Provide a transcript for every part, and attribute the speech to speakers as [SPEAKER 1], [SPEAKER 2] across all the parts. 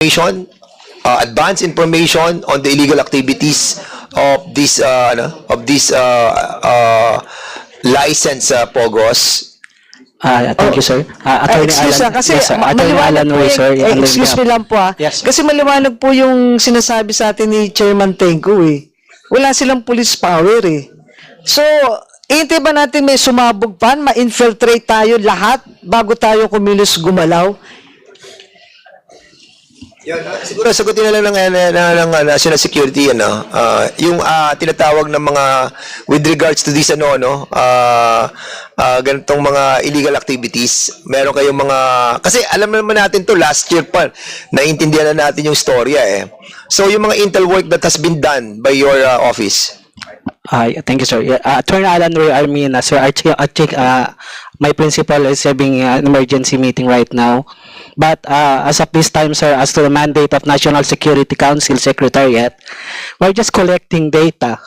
[SPEAKER 1] information, advance information on the illegal activities of this license Pogos.
[SPEAKER 2] Thank you, sir. Attorney
[SPEAKER 3] Excuse
[SPEAKER 2] Alan,
[SPEAKER 3] lang, kasi
[SPEAKER 2] yes, sir. Attorney
[SPEAKER 3] maliwanag
[SPEAKER 2] Alan
[SPEAKER 3] po
[SPEAKER 2] Roy, sir.
[SPEAKER 3] excuse me lang po
[SPEAKER 2] Yes.
[SPEAKER 3] Kasi maliwanag po yung sinasabi sa atin ni Chairman Tenko eh. Wala silang police power eh. So, hintay ba natin may sumabog pa, ma-infiltrate tayo lahat bago tayo kumilos gumalaw?
[SPEAKER 1] Siguro sagutin na lang ng national security yung tinatawag ng mga with regards to this ganitong mga illegal activities. Meron kayong mga kasi alam naman natin to last year pa naintindihan na natin yung storya eh. So yung mga intel work that has been done by your office.
[SPEAKER 2] Thank you, sir. Attorney Alan Roy, sir, my principal is having an emergency meeting right now. But as of this time, sir, as to the mandate of National Security Council Secretariat, we're just collecting data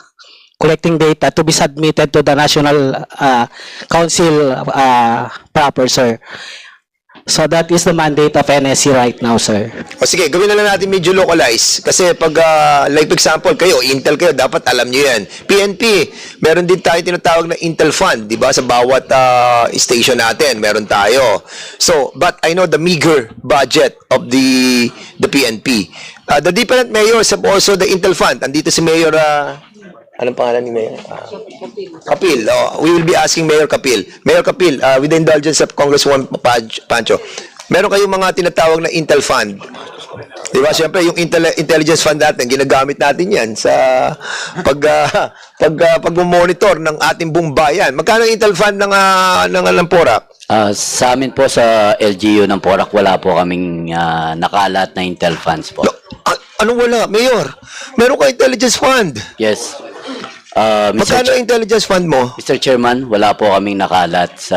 [SPEAKER 2] to be submitted to the National Council proper, sir. So that is the mandate of NSC right now, sir.
[SPEAKER 1] O sige, gawin na lang natin medyo localize. Kasi pag, like example, kayo, Intel kayo, dapat alam nyo yan. PNP, meron din tayo tinatawag na Intel Fund, di ba? Sa bawat station natin, meron tayo. So, but I know the meager budget of the PNP. The different mayors have also the Intel Fund. Andito si Mayor, anong pangalan ni Mayor? Kapil. We will be asking Mayor Kapil. Mayor Kapil, with the indulgence of Congresswoman Pancho, meron kayong mga tinatawag na Intel Fund. Di ba? Siyempre, yung intelligence fund natin, ginagamit natin yan sa pag-monitor ng ating buong bayan. Magkano yung Intel Fund ng Porac?
[SPEAKER 4] Sa amin po sa LGU ng Porac, wala po kaming nakalat na Intel funds po.
[SPEAKER 1] Anong wala? Mayor, meron ka intelligence fund.
[SPEAKER 4] Yes.
[SPEAKER 1] Magkano yung intelligence fund mo?
[SPEAKER 4] Mr. Chairman, wala po kaming nakalat sa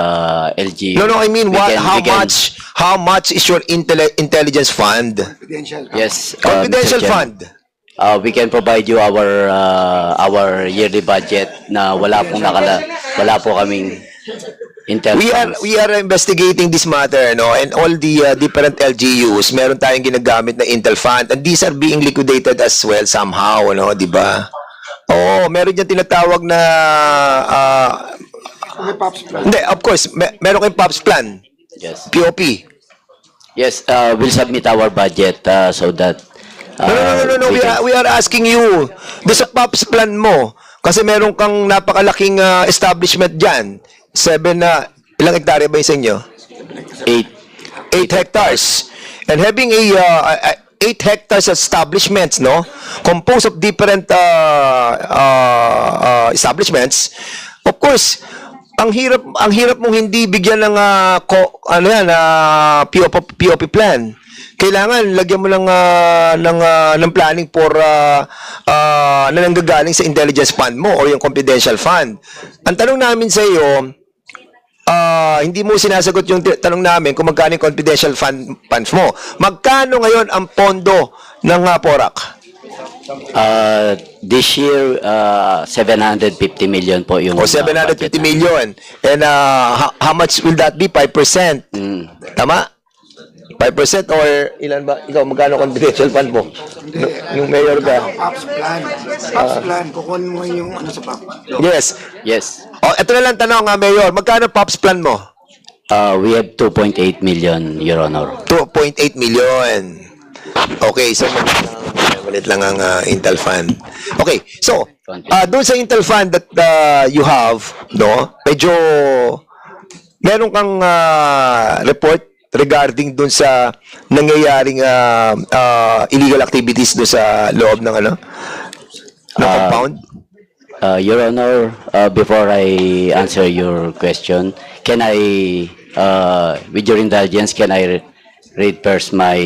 [SPEAKER 4] LGU.
[SPEAKER 1] No, I mean, how much is your intelligence fund?
[SPEAKER 4] Yes.
[SPEAKER 1] Confidential
[SPEAKER 4] Mr. Chairman,
[SPEAKER 1] fund.
[SPEAKER 4] we can provide you our yearly budget na wala po kaming Intel funds.
[SPEAKER 1] We are investigating this matter, and all the different LGUs, meron tayong ginagamit na Intel Fund, and these are being liquidated as well somehow, di ba? Oo, meron dyan tinatawag na hindi, of course, meron kayong POPs plan.
[SPEAKER 4] Yes.
[SPEAKER 1] POP.
[SPEAKER 4] Yes, we'll submit our budget so that
[SPEAKER 1] No. We are asking you, doon sa POPs plan mo, kasi meron kang napakalaking establishment dyan. Ilang hektarya ba yung sa inyo? 8 hectares. And having a 8 hectares establishments, composed of different establishments, of course, ang hirap mong hindi bigyan ng POP plan. Kailangan lagyan mo ng planning for na nanggagaling sa intelligence fund mo or yung confidential fund. Ang tanong namin sa iyo, hindi mo sinasagot yung tanong namin kung magkano yung confidential funds mo. Magkano ngayon ang pondo ng Porac?
[SPEAKER 4] This year 750 million po yung
[SPEAKER 1] 750 million. And how much will that be? 5%? Tama? 5% or ilan ba? Ikaw, magkano confidential fund mo? Yung mayor ka?
[SPEAKER 5] POPs plan. Kukunin mo yung sa POP.
[SPEAKER 1] Yes.
[SPEAKER 4] Yes.
[SPEAKER 1] Ito na lang tanong, Mayor. Magkano POPs plan mo?
[SPEAKER 4] We have 2.8 million, Your Honor.
[SPEAKER 1] 2.8 million. Okay, so malit lang ang Intel Fund. Okay, so doon sa Intel Fund that you have, medyo meron kang report regarding doon sa nangyayaring illegal activities doon sa loob ng compound?
[SPEAKER 4] Your Honor, before I answer your question, can I, with your indulgence, can I read first my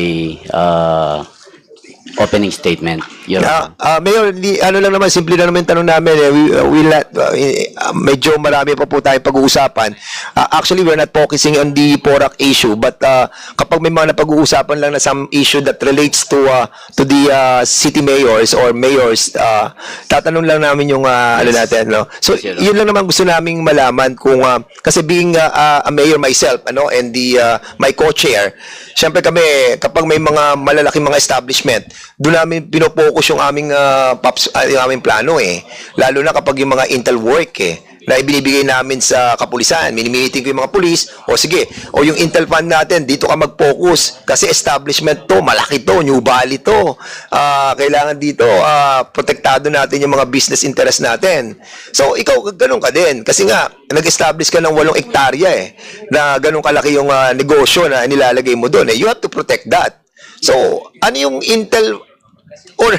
[SPEAKER 4] opening statement, Your Honor.
[SPEAKER 1] Mayor, ano lang naman, simple lang naman tanong namin. Medyo marami pa po tayong pag-uusapan. Actually, we're not focusing on the PORAC issue, but kapag may mga napag-uusapan lang na some issue that relates to the city mayors or mayors, tatanong lang namin yung ano natin, no? So,
[SPEAKER 4] Yes, Your Honor.
[SPEAKER 1] yun lang naman gusto naming malaman kung kasi being a mayor myself, ano, and my co-chair, syempre kami kapag may mga malalaking mga establishment, doon namin pinopokus yung aming yung aming plano lalo na kapag yung mga intel work na ibinibigay namin sa kapulisan, minimiting ko yung mga pulis, o sige, o yung intel fund natin, dito ka mag-focus, kasi establishment to, malaki to, New Valley to, kailangan dito, protektado natin yung mga business interest natin. So, ikaw, ganun ka din, kasi nga, nag-establish ka ng 8 hektarya na ganun kalaki yung negosyo na nilalagay mo doon, you have to protect that. So, ano yung intel or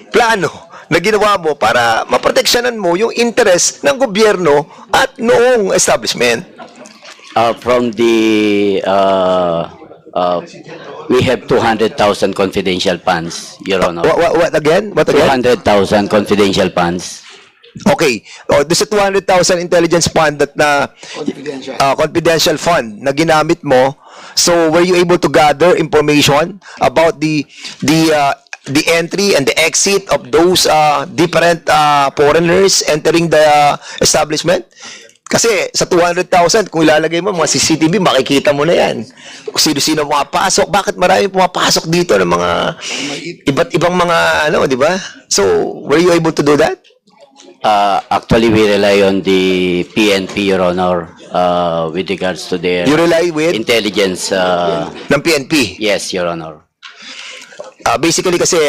[SPEAKER 1] plano na ginawa mo para maproteksyonan mo yung interest ng gobyerno at noong establishment?
[SPEAKER 4] From the we have 200,000 confidential funds, Your Honor.
[SPEAKER 1] What again? What again?
[SPEAKER 4] 200,000 confidential funds.
[SPEAKER 1] Okay. There's a 200,000 intelligence fund that confidential fund na ginamit mo. So, were you able to gather information about the entry and the exit of those different foreigners entering the establishment? Kasi sa 200,000, kung ilalagay mo mga CCTV, makikita mo na yan. Kung sino-sino pumapasok, bakit marami pumapasok dito ng mga iba't ibang mga di ba? So, were you able to do that?
[SPEAKER 4] Actually, we rely on the PNP, Your Honor, with regards to their
[SPEAKER 1] You rely with
[SPEAKER 4] intelligence.
[SPEAKER 1] ng PNP?
[SPEAKER 4] Yes, Your Honor.
[SPEAKER 1] Basically kasi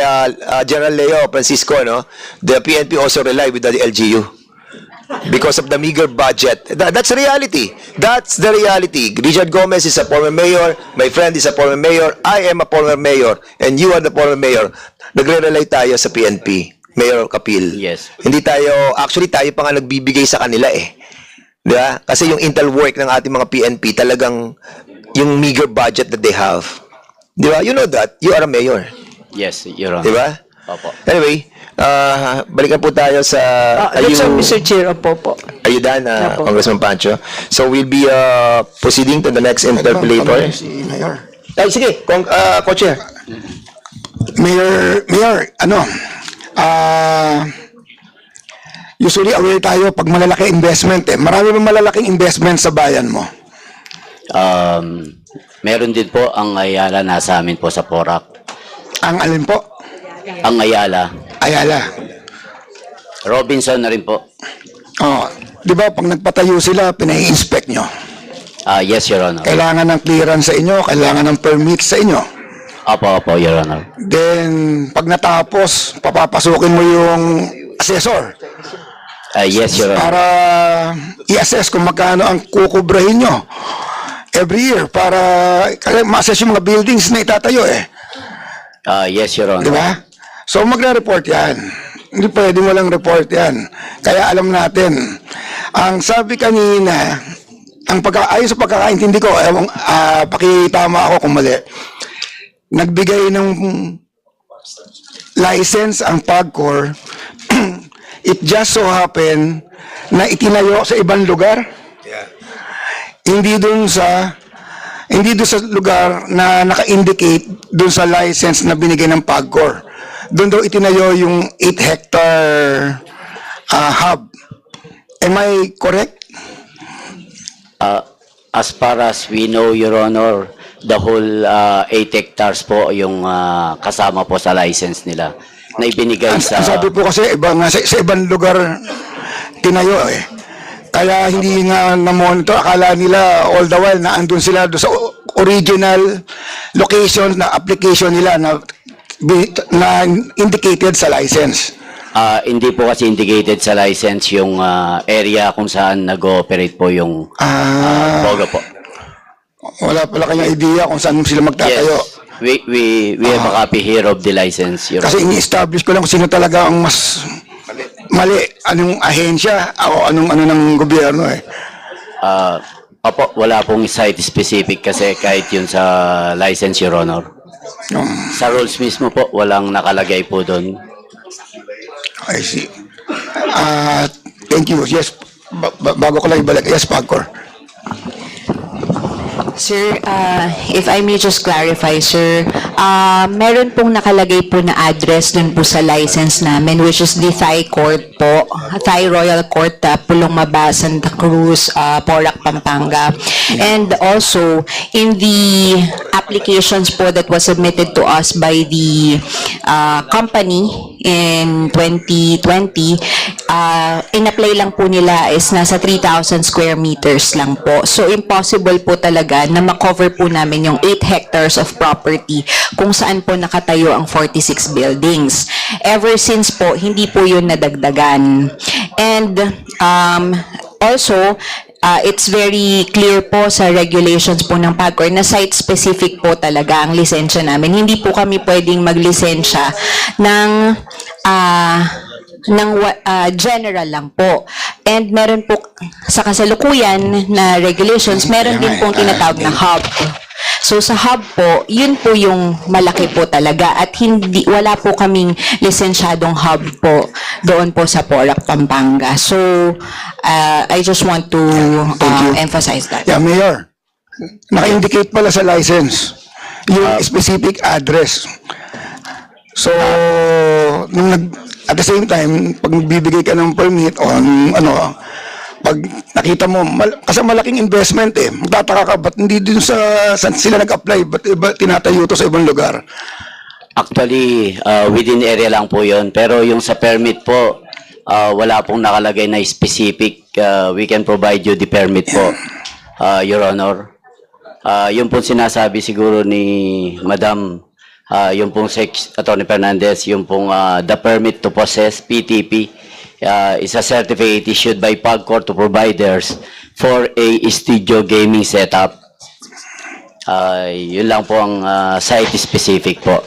[SPEAKER 1] General Leo Francisco, no, the PNP also rely with the LGU because of the meager budget. That's reality. That's the reality. Richard Gomez is a former mayor. My friend is a former mayor. I am a former mayor. And you are the former mayor. Nagre-rely tayo sa PNP. Mayor Kapil.
[SPEAKER 4] Yes.
[SPEAKER 1] Hindi tayo, actually tayo pa nga nagbibigay sa kanila Di ba? Kasi yung intel work ng ating mga PNP talagang yung meager budget that they have. Di ba? You know that. You are a mayor.
[SPEAKER 4] Yes, Your Honor.
[SPEAKER 1] Di ba?
[SPEAKER 4] Opo.
[SPEAKER 1] Anyway, balikan po tayo sa...
[SPEAKER 3] Yes, sir, Mr. Chair, opo.
[SPEAKER 1] Are you done,
[SPEAKER 3] Opo.
[SPEAKER 1] Congressman Pancho? So we'll be proceeding to the next interpolator.
[SPEAKER 5] Si Mayor.
[SPEAKER 1] Ay, sige, co-chair.
[SPEAKER 5] Mayor, usually aware tayo pag malalaki investment Marami bang malalaking investment sa bayan mo?
[SPEAKER 4] Meron din po ang Ayala nasa amin po sa PORAC.
[SPEAKER 5] Ang alin po?
[SPEAKER 4] Ang Ayala.
[SPEAKER 5] Ayala.
[SPEAKER 4] Robinson na rin po.
[SPEAKER 5] Oh, di ba pag nagpatayo sila, pinai-inspect nyo?
[SPEAKER 4] Yes, Your Honor.
[SPEAKER 5] Kailangan ng clearance sa inyo, kailangan ng permit sa inyo.
[SPEAKER 4] Opo, Your Honor.
[SPEAKER 5] Then, pag natapos, papapasukin mo yung assessor
[SPEAKER 4] Yes, Your Honor.
[SPEAKER 5] para i-assess kung magkano ang kukubrahin nyo every year para ma-assess yung mga buildings na itatayo
[SPEAKER 4] Yes, Your Honor.
[SPEAKER 5] Di ba? So, magre-report yan. Hindi pwedeng walang report yan. Kaya alam natin. Ang sabi kanina, ayon sa pagkakaintindi ko, pakitama ako kung mali, nagbigay ng license ang PAGCOR, it just so happen na itinayo sa ibang lugar. Hindi doon sa lugar na naka-indicate doon sa license na binigay ng PAGCOR. Doon daw itinayo yung 8-hectare hub. Am I correct?
[SPEAKER 4] As far as we know, Your Honor, the whole 8 hectares po yung kasama po sa license nila na ibinigay
[SPEAKER 5] Ang
[SPEAKER 4] sa...
[SPEAKER 5] sabi po kasi sa ibang lugar tinayo Kaya hindi nga na-monitor. Akala nila all the while na andun sila doon sa original location na application nila na indicated sa license.
[SPEAKER 4] Hindi po kasi indicated sa license yung area kung saan nag-ooperate po yung BOGA po.
[SPEAKER 5] Wala pala kayong idea kung saan sila magtatayo.
[SPEAKER 4] Yes. We have a copy here of the license, Your
[SPEAKER 5] Kasi
[SPEAKER 4] Honor.
[SPEAKER 5] ini-establish ko lang kung sino talaga ang mas mali. Anong ahensya o anong ng gobyerno
[SPEAKER 4] Opo, wala pong site specific kasi kahit yun sa license, Your Honor. Sa rules mismo po, walang nakalagay po doon.
[SPEAKER 5] I see. Thank you. Yes, bago ko lang ibalik. Yes, Pagcor.
[SPEAKER 6] Sir, if I may just clarify, sir, meron pong nakalagay po na address dun po sa license namin, which is the Thai Court po, Thai Royal Court, Pulong Maba, Santa Cruz, Porac, Pampanga. And also, in the applications po that was submitted to us by the company in 2020, in-apply lang po nila is nasa 3,000 square meters lang po. So, impossible po talaga na makover po namin yung 8 hectares of property kung saan po nakatayo ang 46 buildings. Ever since po, hindi po yun nadagdagan. And also, it's very clear po sa regulations po ng PAGCOR na site-specific po talaga ang lisensya namin. Hindi po kami pwedeng maglisensya ng general lang po. And meron po sa kasalukuyan na regulations, meron din pong tinatawag na hub. So sa hub po, yun po yung malaki po talaga at wala po kaming lisensyadong hub po doon po sa Porac, Pampanga. So I just want to emphasize that.
[SPEAKER 5] Yeah, Mayor. Naka-indicate pala sa license yung specific address. So, at the same time, pag magbibigay ka ng permit on pag nakita mo, kasi malaking investment magtataka ka, ba't hindi dun saan sila nag-apply, ba't tinatayo to sa ibang lugar?
[SPEAKER 4] Actually, within area lang po yun. Pero yung sa permit po, wala pong nakalagay na specific. We can provide you the permit po, Your Honor. Yung pong sinasabi siguro ni Madam, yung pong Attorney Fernandez, yung pong the permit to possess, PTP, is a certificate issued by PAGCOR to providers for a studio gaming setup. Yun lang po ang site-specific po.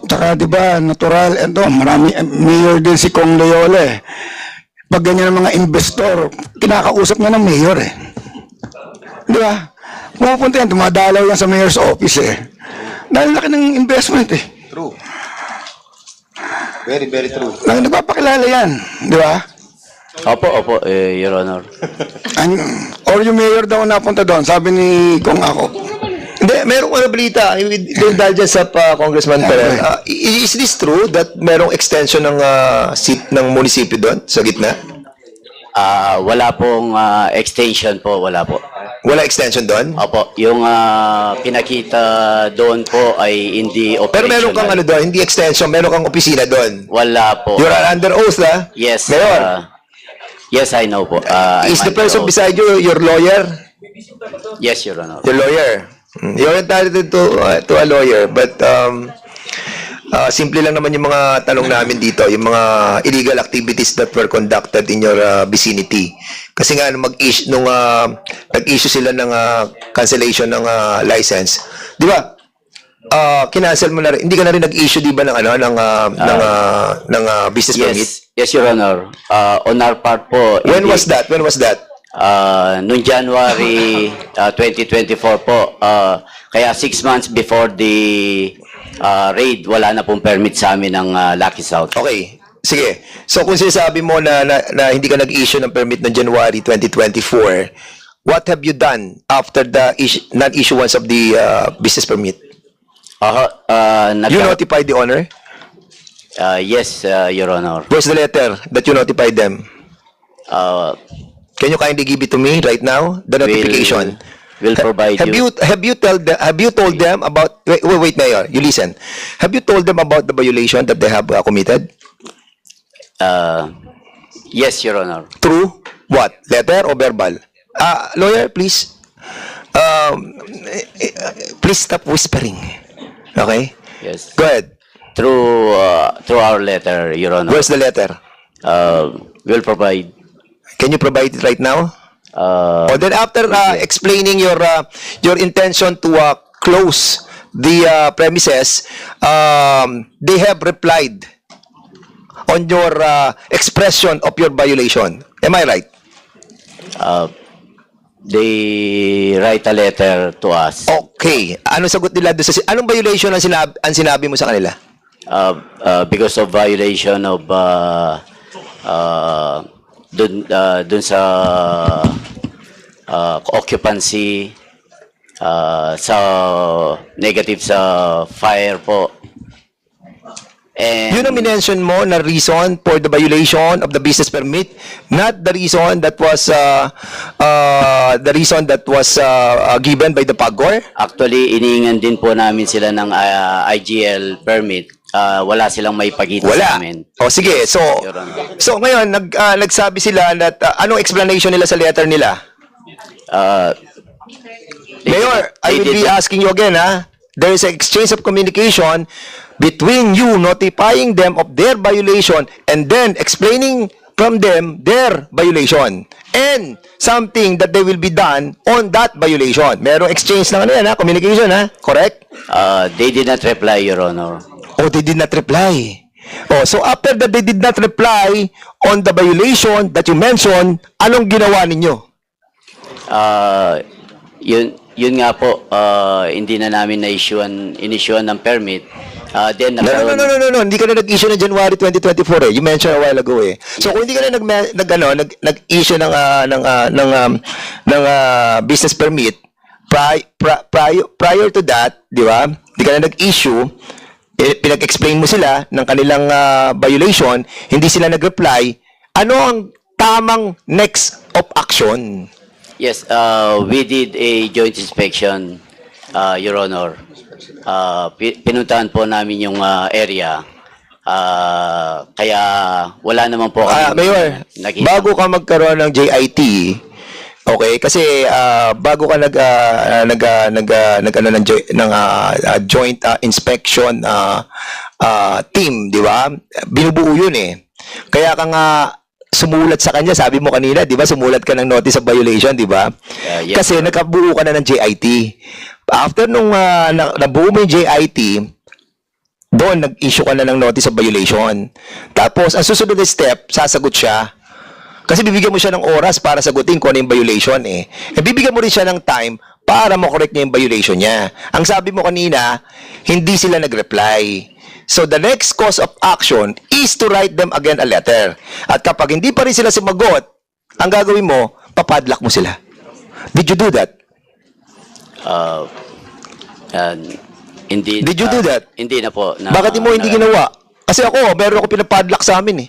[SPEAKER 5] Tsaka di ba natural, marami, mayor din si Kong Loyola Pag ganyan ang mga investor, kinakausap niya ng mayor Di ba? Pupunta yan, dumadalaw yan sa mayor's office Dahil laki ng investment
[SPEAKER 1] True. Very, very true.
[SPEAKER 5] Nagpapakilala yan, di ba?
[SPEAKER 4] Opo, Your Honor.
[SPEAKER 5] Or yung mayor daw napunta doon, sabi ni Kong ako.
[SPEAKER 1] Hindi, merong balita. Doon dahil dyan sa Congressman Perez. Is this true that merong extension ng seat ng munisipyo doon sa gitna?
[SPEAKER 4] Wala pong extension po, wala po.
[SPEAKER 1] Wala extension doon?
[SPEAKER 4] Opo, yung pinakita doon po ay hindi operational.
[SPEAKER 1] Pero meron kang doon, hindi extension, meron kang opisina doon.
[SPEAKER 4] Wala po.
[SPEAKER 1] You're under oath,
[SPEAKER 4] Yes.
[SPEAKER 1] Mayor.
[SPEAKER 4] Yes, I know po.
[SPEAKER 1] Is the
[SPEAKER 4] I'm
[SPEAKER 1] person
[SPEAKER 4] under oath.
[SPEAKER 1] beside you your lawyer?
[SPEAKER 4] Yes, Your Honor.
[SPEAKER 1] Your lawyer. You're entitled to a lawyer, but simple lang naman yung mga tanong namin dito, yung mga illegal activities that were conducted in your vicinity. Kasi nga nung nag-issue sila ng cancellation ng license, di ba? Kinancel mo na rin, hindi ka na rin nag-issue di ba ng business permit?
[SPEAKER 4] Yes, Your Honor. On our part po.
[SPEAKER 1] When was that?
[SPEAKER 4] Noong January 2024 po. Kaya 6 months before the raid, wala na pong permit sa amin ng Lucky South.
[SPEAKER 1] Okay. Sige. So kung sinasabi mo na hindi ka nag-issue ng permit ng January 2024, what have you done after the non-issuance of the business permit? You notified the owner?
[SPEAKER 4] Yes, Your Honor.
[SPEAKER 1] Where's the letter that you notified them? Can you kindly give it to me right now? The notification.
[SPEAKER 4] We'll provide you.
[SPEAKER 1] Have you told them about wait, Mayor, you listen. Have you told them about the violation that they have committed?
[SPEAKER 4] Yes, Your Honor.
[SPEAKER 1] Through what? Letter or verbal? Lawyer, please. Please stop whispering. Okay?
[SPEAKER 4] Yes.
[SPEAKER 1] Go ahead.
[SPEAKER 4] Through our letter, Your Honor.
[SPEAKER 1] Where's the letter?
[SPEAKER 4] We'll provide.
[SPEAKER 1] Can you provide it right now? Or then after explaining your intention to close the premises, they have replied on your expression of your violation. Am I right?
[SPEAKER 4] they write a letter to us.
[SPEAKER 1] Okay. Ano sagot nila doon sa anong violation ang sinabi mo sa kanila?
[SPEAKER 4] Because of violation of dun sa occupancy, sa negative sa fire po. And
[SPEAKER 1] Yun ang minention mo na reason for the violation of the business permit, not the reason that was given by the PAGCOR?
[SPEAKER 4] actually, iniingan din po namin sila ng IGL permit. Wala silang may pagitan sa
[SPEAKER 1] Wala.
[SPEAKER 4] amin.
[SPEAKER 1] O sige, so
[SPEAKER 4] Your Honor.
[SPEAKER 1] ngayon nagsabi sila na anong explanation nila sa letter nila? Mayor, I will be asking you again, ha? There is an exchange of communication between you notifying them of their violation and then explaining from them their violation and something that they will be done on that violation. Merong exchange ng ano yan, ha? Communication, ha? Correct?
[SPEAKER 4] They did not reply, Your Honor.
[SPEAKER 1] Oh, they did not reply. Oh, so after that they did not reply on the violation that you mentioned, anong ginawa ninyo?
[SPEAKER 4] Yun nga po, hindi na namin inissuean ng permit. Then
[SPEAKER 1] No, hindi ka na nag-issue ng January 2024 eh. You mentioned a while ago eh. So kung hindi ka na nag-issue ng business permit prior to that, di ba? Hindi ka na nag-issue, pinag-explain mo sila ng kanilang violation, hindi sila nag-reply. Ano ang tamang next of action?
[SPEAKER 4] Yes, we did a joint inspection, Your Honor. Pinuntahan po namin yung area. Kaya wala naman po kami
[SPEAKER 1] Mayor,
[SPEAKER 4] nakita.
[SPEAKER 1] bago ka magkaroon ng JIT, okay, kasi bago ka joint inspection team, di ba? Binubuo yun eh. Kaya ka nga sumulat sa kanya, sabi mo kanina, di ba? Sumulat ka ng notice of violation, di ba?
[SPEAKER 4] Yes.
[SPEAKER 1] Kasi nakabuo ka na ng JIT. After nung nabuo mo yung JIT, doon nag-issue ka na ng notice of violation. Tapos, ang susunod na step, sasagot siya. Kasi bibigyan mo siya ng oras para sagutin kung ano yung violation eh. Bibigyan mo rin siya ng time para makorek niya yung violation niya. Ang sabi mo kanina, hindi sila nag-reply. So the next course of action is to write them again a letter. At kapag hindi pa rin sila sumagot, ang gagawin mo, papadlock mo sila. Did you do that?
[SPEAKER 4] Hindi.
[SPEAKER 1] Did you do that?
[SPEAKER 4] Hindi na po.
[SPEAKER 1] Bakit mo hindi ginawa? Kasi ako, meron ako pinapadlock sa amin eh.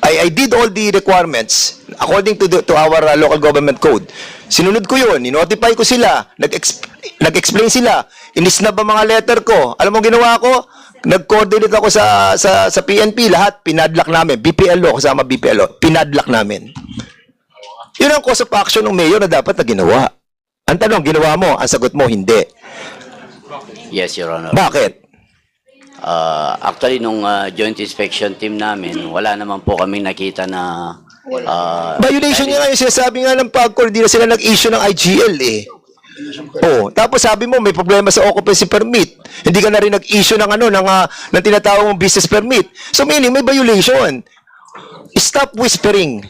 [SPEAKER 1] I did all the requirements according to our local government code. Sinunod ko yun, notify ko sila, nag-explain sila, inisnab ang mga letter ko. Alam mo ginawa ko? Nag-coordinate ako sa PNP, lahat pinadlock namin. BPLO, kasama BPLO, pinadlock namin. Yun ang cause of action ng mayor na dapat na ginawa. Ang tanong, ginawa mo? Ang sagot mo, hindi.
[SPEAKER 4] Yes, Your Honor.
[SPEAKER 1] Bakit?
[SPEAKER 4] Actually, nung joint inspection team namin, wala naman po kaming nakita na...
[SPEAKER 1] Violation niya nga yung sinasabi nga ng PAGCOR, hindi na sila nag-issue ng IGL eh. Oh, tapos sabi mo may problema sa occupancy permit. Hindi ka na rin nag-issue ng ng tinatawag mong business permit. So meaning may violation. Stop whispering.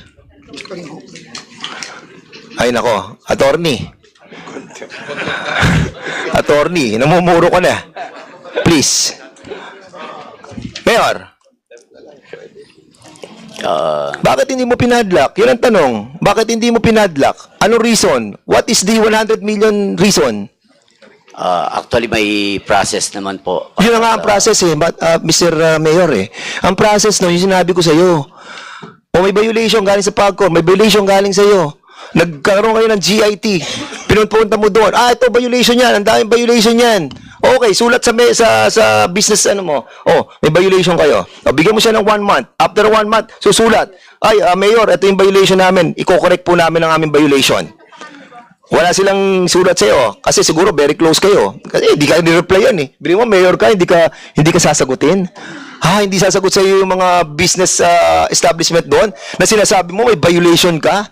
[SPEAKER 1] Ay nako, attorney. Attorney, namumuro ka na. Please. Mayor, bakit hindi mo pinadlock? Yun ang tanong. Bakit hindi mo pinadlock? Anong reason? What is the 100 million reason?
[SPEAKER 4] Actually, may process naman po.
[SPEAKER 1] Yun na nga ang process eh, Mr. Mayor eh. Ang process no, yung sinabi ko sa'yo. O may violation galing sa PAGCOR, may violation galing sa'yo. Nagkaroon kayo ng GIT. Pinunpunta mo doon. Ito violation yan. Ang daming violation yan. Okay, sulat sa business mo. May violation kayo. Bigyan mo siya ng 1 month. After 1 month, susulat. Mayor, ito yung violation namin. Iko-correct po namin ang aming violation. Wala silang sulat sa'yo. Kasi siguro very close kayo. Kasi hindi ka ni-reply yan eh. Bilhin mo, mayor ka, hindi ka sasagutin. Hindi sasagot sa'yo yung mga business establishment doon na sinasabi mo may violation ka.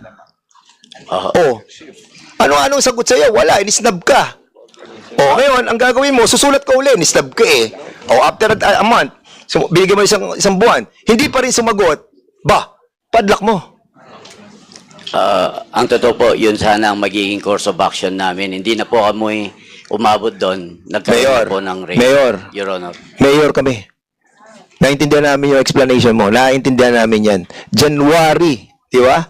[SPEAKER 1] Anong sagot sa'yo? Wala, inisnab ka. Ngayon, ang gagawin mo, susulat ka uli, inisnab ka eh. After a month, binigyan mo isang buwan, hindi pa rin sumagot, padlock mo.
[SPEAKER 4] Ang totoo po, yun sana ang magiging course of action namin. Hindi na po kami umabot doon. Nagkaroon
[SPEAKER 1] Mayor,
[SPEAKER 4] na po ng raid,
[SPEAKER 1] Mayor.
[SPEAKER 4] Your Honor.
[SPEAKER 1] Mayor kami. Naintindihan namin yung explanation mo. Naintindihan namin yan. January, di ba?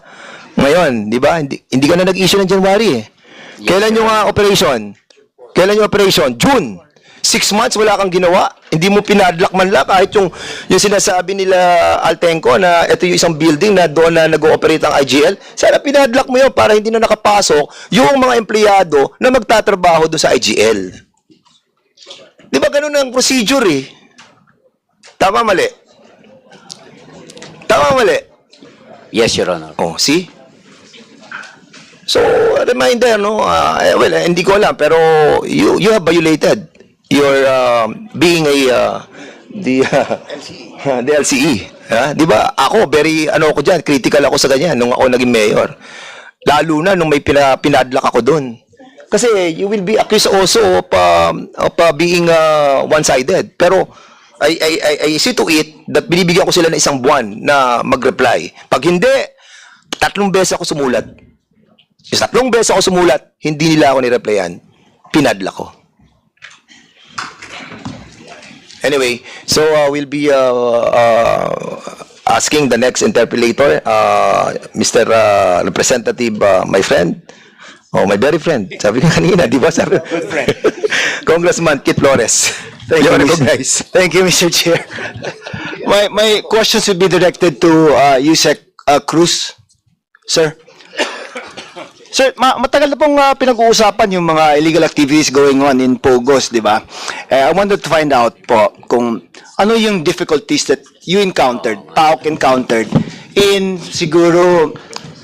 [SPEAKER 1] Ngayon, di ba? Hindi ka na nag-issue ng January eh.
[SPEAKER 4] Yes,
[SPEAKER 1] Kailan
[SPEAKER 4] sir.
[SPEAKER 1] yung operation? Kailan yung operation? June. 6 months wala kang ginawa. Hindi mo pinadlock man lang kahit yung sinasabi nila Altenco na ito yung isang building na doon na nag-ooperate ang IGL. Sana pinadlock mo yun para hindi na nakapasok yung mga empleyado na magtatrabaho doon sa IGL. Di ba ganun ang procedure eh? Tama mali? Tama mali?
[SPEAKER 4] Yes, Your Honor.
[SPEAKER 1] Oh, see? So, a reminder, no? Well, hindi ko alam, pero you have violated your being the LCE. Di ba? Ako, very, ko dyan, critical ako sa ganyan nung ako naging mayor. Lalo na nung may pinadlock ako doon. Kasi you will be accused also of being one-sided. Pero, I see to it that binibigyan ko sila ng isang buwan na mag-reply. Pag hindi, 3 beses ako sumulat. 3 beses ako sumulat, hindi nila ako ni-replyan. Pinadla ko. Anyway, so we'll be asking the next interpellator, Mr. Representative, my friend, my very friend. Sabi ko kanina, di ba? Sabi, good friend. Congressman Kit Flores. You're recognized.
[SPEAKER 7] Thank you, Mr. Chair. My questions would be directed to Yusek Cruz, sir. Sir, matagal na pong pinag-uusapan yung mga illegal activities going on in Pogos, di ba? I wanted to find out po kung ano yung difficulties that you encountered, PAOK encountered, in siguro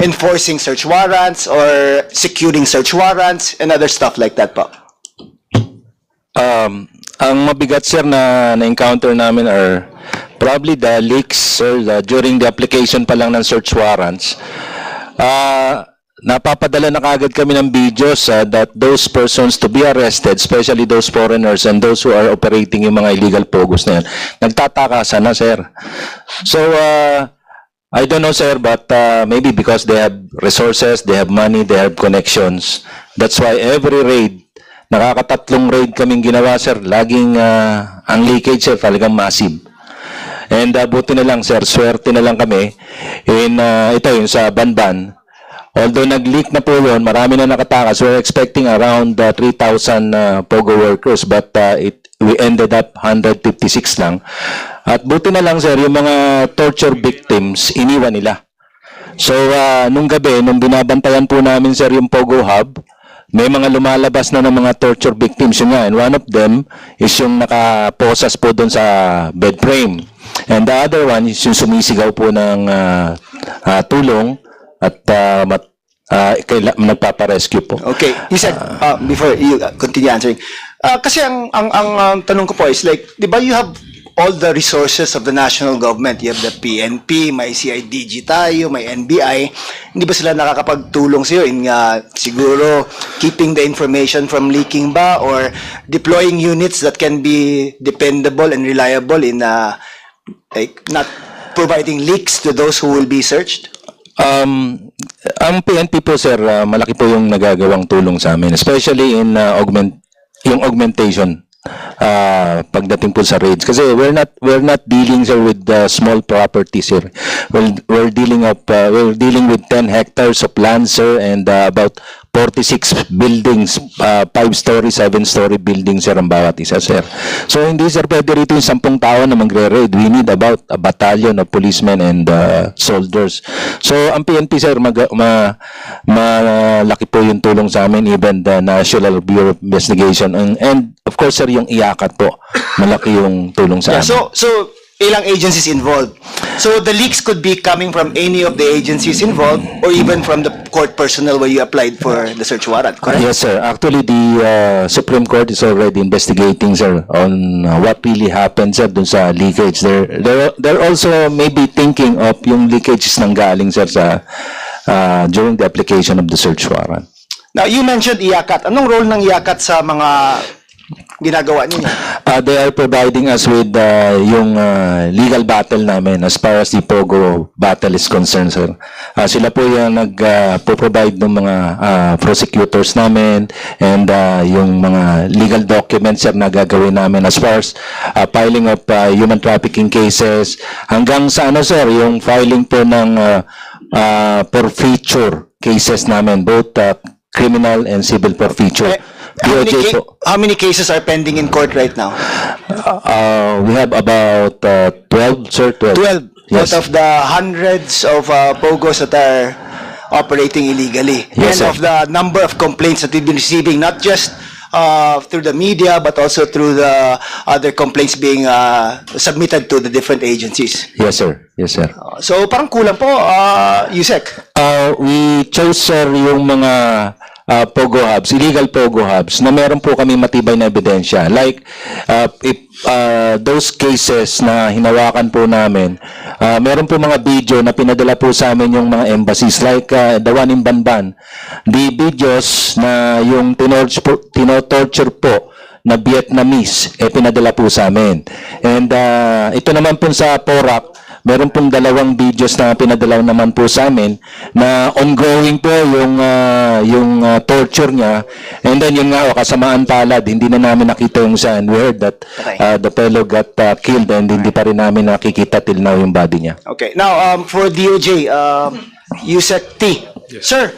[SPEAKER 7] enforcing search warrants or securing search warrants and other stuff like that po.
[SPEAKER 8] Ang mabigat sir na-encounter namin are probably the leaks sir, during the application pa lang ng search warrants. Napapadala na kagad kami ng videos that those persons to be arrested, especially those foreigners and those who are operating yung mga illegal pogos na yan, nagtatakasan na sir. So, I don't know sir, but maybe because they have resources, they have money, they have connections. That's why every raid, nakakatatlong raid kaming ginawa sir, laging ang leakage sir talagang massive. And buti na lang sir, swerte na lang kami in ito yung sa Banban. Although nag-leak na po yun, marami na nakatakas. We're expecting around 3,000 POGO workers, but we ended up 156 lang. At buti na lang sir, yung mga torture victims, iniwan nila. So nung gabi, nung binabantayan po namin sir yung POGO Hub, may mga lumalabas na ng mga torture victims yun nga. And one of them is yung nakaposas po doon sa bed frame. And the other one is yung sumisigaw po ng tulong at nagpaparescue po.
[SPEAKER 7] Okay, you said, before you continue answering, kasi ang tanong ko po is like, di ba you have all the resources of the national government. You have the PNP, may CIDG tayo, may NBI. Hindi ba sila nakakapagtulong sa'yo in siguro keeping the information from leaking ba or deploying units that can be dependable and reliable in like not providing leaks to those who will be searched?
[SPEAKER 8] Ang PNP po sir, malaki po yung nagagawang tulong sa amin, especially in yung augmentation pagdating po sa raids. Kasi we're not dealing sir with small properties sir. We're dealing with 10 hectares of land sir, and about 46 buildings, 5-story, 7-story buildings sir ang bawat isa sir. So hindi sir pwede rito yung 10 tao na magre-raid. We need about a battalion of policemen and soldiers. So ang PNP sir, malaki po yung tulong sa amin, even the National Bureau of Investigation. And of course sir, yung IACAT po, malaki yung tulong sa
[SPEAKER 7] Yeah,
[SPEAKER 8] amin.
[SPEAKER 7] so ilang agencies involved. So the leaks could be coming from any of the agencies involved or even from the court personnel where you applied for the search warrant, correct?
[SPEAKER 8] Yes, sir. Actually, the Supreme Court is already investigating, sir, on what really happened, sir, dun sa leakage. They're also maybe thinking of yung leakages nang galing, sir, sa during the application of the search warrant.
[SPEAKER 7] Now, you mentioned IACAT. Anong role ng IACAT sa mga ginagawa ninyo?
[SPEAKER 8] They are providing us with yung legal battle namin as far as the Pogo battle is concerned, sir. Sila po yung nag-provide ng mga prosecutors namin and yung mga legal documents, sir, na gagawin namin as far as filing of human trafficking cases hanggang sa ano, sir, yung filing po ng forfeiture cases namin, both criminal and civil forfeiture. DOJ po.
[SPEAKER 7] How many cases are pending in court right now?
[SPEAKER 8] We have about 12, sir. 12.
[SPEAKER 7] 12
[SPEAKER 8] Yes.
[SPEAKER 7] out of the hundreds of POGOs that are operating illegally.
[SPEAKER 8] Yes,
[SPEAKER 7] and
[SPEAKER 8] sir.
[SPEAKER 7] of the number of complaints that we've been receiving, not just through the media, but also through the other complaints being submitted to the different agencies.
[SPEAKER 8] Yes, sir. Yes, sir.
[SPEAKER 7] So parang kulang po, Yusek.
[SPEAKER 8] We chose, sir, yung mga Pogo hubs, illegal Pogo hubs, na meron po kami matibay na ebidensya. Like, if those cases na hinawakan po namin, meron po mga video na pinadala po sa amin yung mga embassies, like the one in Banban. The videos na yung tinotorture po na Vietnamese, pinadala po sa amin. And ito naman po sa Porac, meron pong 2 videos na pinadala naman po sa amin na ongoing po yung torture niya. And then yun nga, kasamaan palad, hindi na namin nakita yung saan. We heard that the fellow got killed and hindi pa rin namin nakikita till now yung body niya.
[SPEAKER 7] Okay. Now, for DOJ, Yusek T. Sir,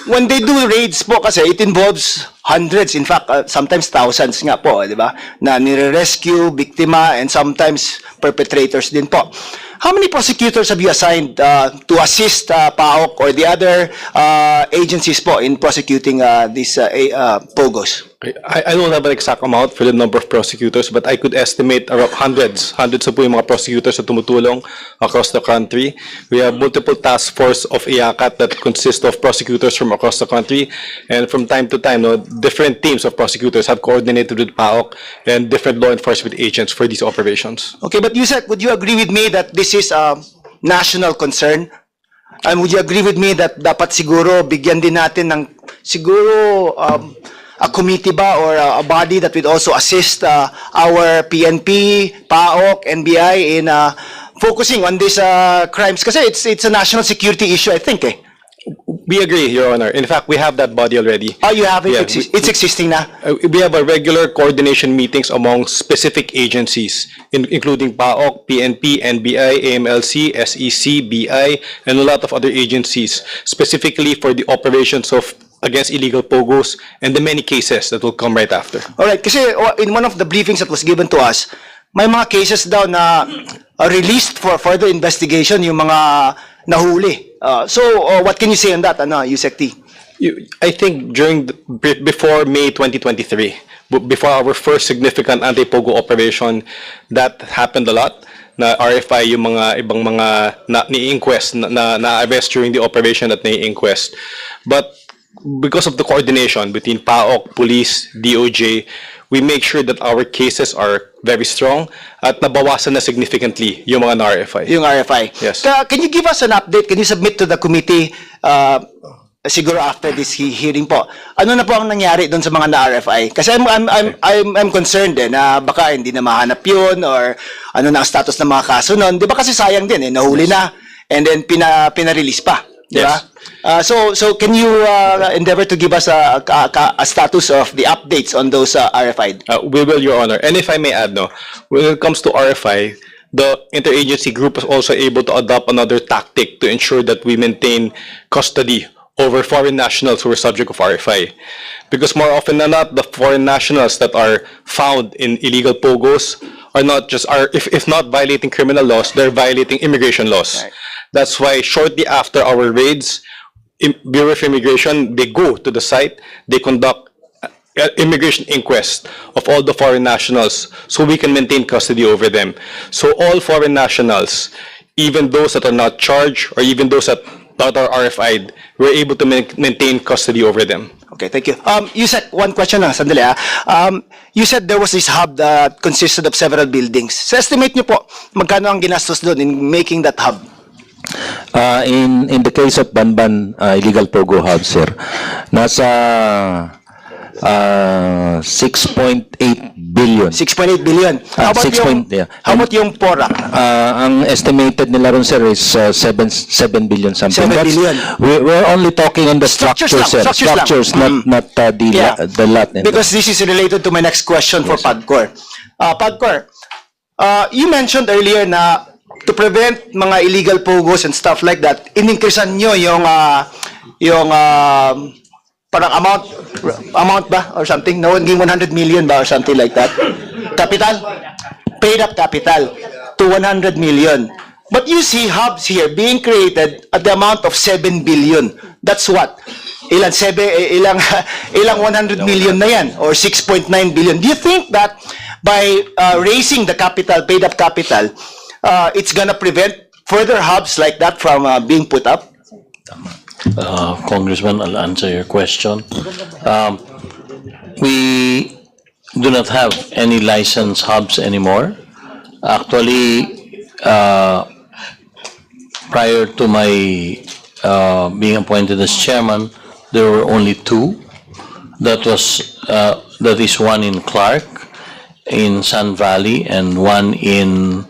[SPEAKER 7] when they do raids po kasi, it involves hundreds, in fact, sometimes thousands nga po, di ba? Na nire-rescue, biktima, and sometimes perpetrators din po. How many prosecutors have you assigned to assist PAOK or the other agencies po in prosecuting these POGOs?
[SPEAKER 9] I don't have an exact amount for the number of prosecutors, but I could estimate around hundreds na po yung mga prosecutors na tumutulong across the country. We have multiple task force of IACAT that consist of prosecutors from across the country, and from time to time, different teams of prosecutors have coordinated with PAOK and different law enforcement agents for these operations.
[SPEAKER 7] Okay, but Yusek, would you agree with me that this is a national concern? And would you agree with me that dapat siguro bigyan din natin ng siguro a committee ba or a body that would also assist our PNP, PAOK, NBI in focusing on these crimes? Kasi it's a national security issue, I think, eh.
[SPEAKER 9] We agree, Your Honor. In fact, we have that body already.
[SPEAKER 7] Oh, you have it?
[SPEAKER 9] Yeah,
[SPEAKER 7] It's existing na?
[SPEAKER 9] We have a regular coordination meetings among specific agencies, including PAOK, PNP, NBI, AMLC, SEC, BI, and a lot of other agencies, specifically for the operations of against illegal POGOs and the many cases that will come right after.
[SPEAKER 7] Alright, kasi in one of the briefings that was given to us, may mga cases daw na released for further investigation yung mga nahuli. So, what can you say on that, Yusek T?
[SPEAKER 9] I think before May 2023, before our first significant anti-POGO operation, that happened a lot. Na RFI yung mga ibang mga ni-inquest, na-arrest during the operation at ni-inquest. But because of the coordination between PAOK, police, DOJ, we make sure that our cases are very strong at nabawasan na significantly yung mga na-RFI.
[SPEAKER 7] Yung RFI.
[SPEAKER 9] Yes.
[SPEAKER 7] Can you give us an update? Can you submit to the committee siguro after this hearing po? Ano na po ang nangyari doon sa mga na-RFI? Kasi I'm concerned na baka hindi na mahanap yun or ano na ang status ng mga kaso noon. Di ba kasi sayang din nahuli na and then pina-release pa. Di ba?
[SPEAKER 9] Yes.
[SPEAKER 7] So can you endeavor to give us a status of the updates on those RFI?
[SPEAKER 9] We will, Your Honor. And if I may add, when it comes to RFI, the interagency group is also able to adopt another tactic to ensure that we maintain custody over foreign nationals who are subject of RFI. Because more often than not, the foreign nationals that are found in illegal POGOs are not just, if not violating criminal laws, they're violating immigration laws.
[SPEAKER 7] Right.
[SPEAKER 9] That's why shortly after our raids, Bureau of Immigration, they go to the site, they conduct immigration inquest of all the foreign nationals so we can maintain custody over them. So all foreign nationals, even those that are not charged or even those that are RFI'd, we're able to maintain custody over them.
[SPEAKER 7] Okay, thank you. You said, one question lang, sandali you said there was this hub that consisted of several buildings. Sa estimate nyo po, magkano ang ginastos doon in making that hub?
[SPEAKER 8] In the case of Banban illegal Pogo hub, sir, nasa 6.8 billion.
[SPEAKER 7] 6.8 billion. How about
[SPEAKER 8] 6
[SPEAKER 7] yung,
[SPEAKER 8] point- yeah.
[SPEAKER 7] how about yung PORAC?
[SPEAKER 8] Ang estimated nila ron, sir, is 7 billion something.
[SPEAKER 7] 7 billion.
[SPEAKER 8] We're only talking on the
[SPEAKER 7] Structures
[SPEAKER 8] structures,
[SPEAKER 7] lang,
[SPEAKER 8] sir.
[SPEAKER 7] structures lang.
[SPEAKER 8] Not
[SPEAKER 7] Yeah.
[SPEAKER 8] the lot.
[SPEAKER 7] Because this is related to my next question for PAGCOR. PAGCOR, you mentioned earlier na to prevent mga illegal pogos and stuff like that, in-increasean nyo yung parang amount ba or something? No, naging 100 million ba or something like that? Capital? Paid up capital to 100 million. But you see hubs here being created at the amount of 7 billion. That's what? Ilang 100 million na yan or 6.9 billion. Do you think that by raising the capital, paid up capital, it's gonna prevent further hubs like that from being put up?
[SPEAKER 10] Congressman, I'll answer your question. We do not have any licensed hubs anymore. Actually, prior to my being appointed as chairman, there were only 2. That is one in Clark, in Sun Valley, and one in